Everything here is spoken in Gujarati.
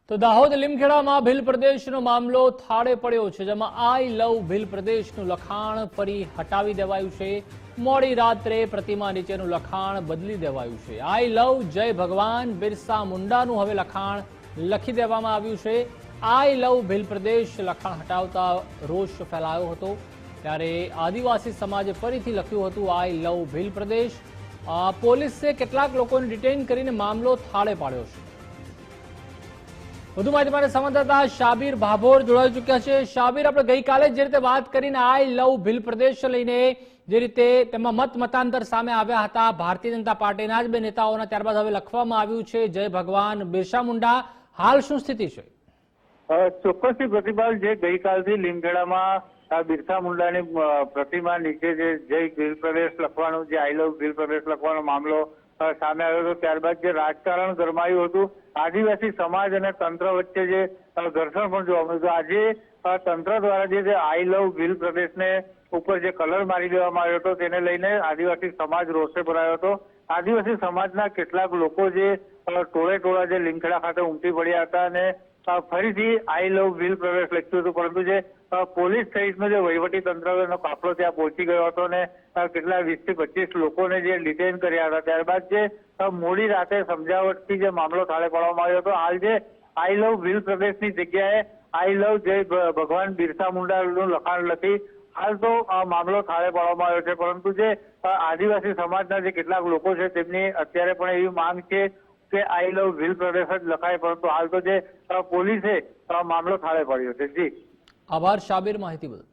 તો દાહોદ લીમખેડામાં ભીલ પ્રદેશનો મામલો થાળે પડ્યો છે, જેમાં આઈ લવ ભીલ પ્રદેશનું લખાણ ફરી હટાવી દેવાયું છે। મોડી રાત્રે પ્રતિમા નીચેનું લખાણ બદલી દેવાયું છે। આઈ લવ જય ભગવાન બિરસા મુંડાનું હવે લખાણ લખી દેવામાં આવ્યું છે। આઈ લવ ભીલ પ્રદેશ લખાણ હટાવતા રોષ ફેલાયો હતો, ત્યારે આદિવાસી સમાજે ફરીથી લખ્યું હતું આઈ લવ ભીલ પ્રદેશ। પોલીસે કેટલાક લોકોને ડિટેઇન કરીને મામલો થાળે પાડ્યો છે। વધુ માહિતી માટે સંવાદદાતા શાબીર ભાભોર જોડાઈ ચૂક્યા છે। શાબીર, આપણે ગઈકાલે જે રીતે વાત કરીને આઈ લવ ભીલ પ્રદેશ લઈને જે રીતે તેમાં મતાંતર સામે આવ્યા હતા ભારતીય જનતા પાર્ટીના જ બે નેતાઓના, ત્યારબાદ હવે લખવામાં આવ્યું છે જય ભગવાન બિરસા મુંડા। હાલ શું સ્થિતિ છે? ચોક્કસથી પ્રતિભાલ, જે ગઈકાલથી લીમખેડામાં બિરસા મુંડાની પ્રતિમા નીચે જે જય ભીલ પ્રદેશ લખવાનું, જે આઈ લવ ભીલ પ્રદેશ લખવાનો મામલો સામે આવ્યો હતો, ત્યારબાદ જે રાજકારણ ગરમાયું હતું, આદિવાસી સમાજ અને તંત્ર વચ્ચે જે ઘર્ષણ પણ જોવા મળ્યું હતું। આજે તંત્ર દ્વારા જે આઈ લવ ભીલ પ્રદેશને ઉપર જે કલર મારી દેવામાં આવ્યો હતો, તેને લઈને આદિવાસી સમાજ રોષે ભરાયો હતો। આદિવાસી સમાજના કેટલાક લોકો જે ટોળા જે લીમખેડા ખાતે ઉમટી પડ્યા હતા અને ફરીથી આઈ લવ ભીલ પ્રદેશ લખ્યું હતું, પરંતુ જે પોલીસ સહિતનો જે વહીવટી તંત્રનો કાફલો ત્યાં પહોંચી ગયો હતો અને કેટલા 20 થી 25 લોકોને જે ડિટેન કર્યા હતા, ત્યારબાદ જે મોડી રાતે સમજાવટથી જે મામલો થાળે પાડવામાં આવ્યો હતો। હાલ જે આઈ લવ ભીલ પ્રદેશની જગ્યાએ આઈ લવ જય ભગવાન બિરસા મુંડાનું લખાણ લખી હાલ તો મામલો થાળે પાડવામાં આવ્યો છે, પરંતુ જે આદિવાસી સમાજના જે કેટલાક લોકો છે તેમની અત્યારે પણ એવી માંગ છે કે આઈ લવ ભીલ પ્રદેશ જ લખાય, પરંતુ હાલ તો જે પોલીસે મામલો થાળે પાડ્યો છે। જી આભાર શાબીર, માહિતી બદલ।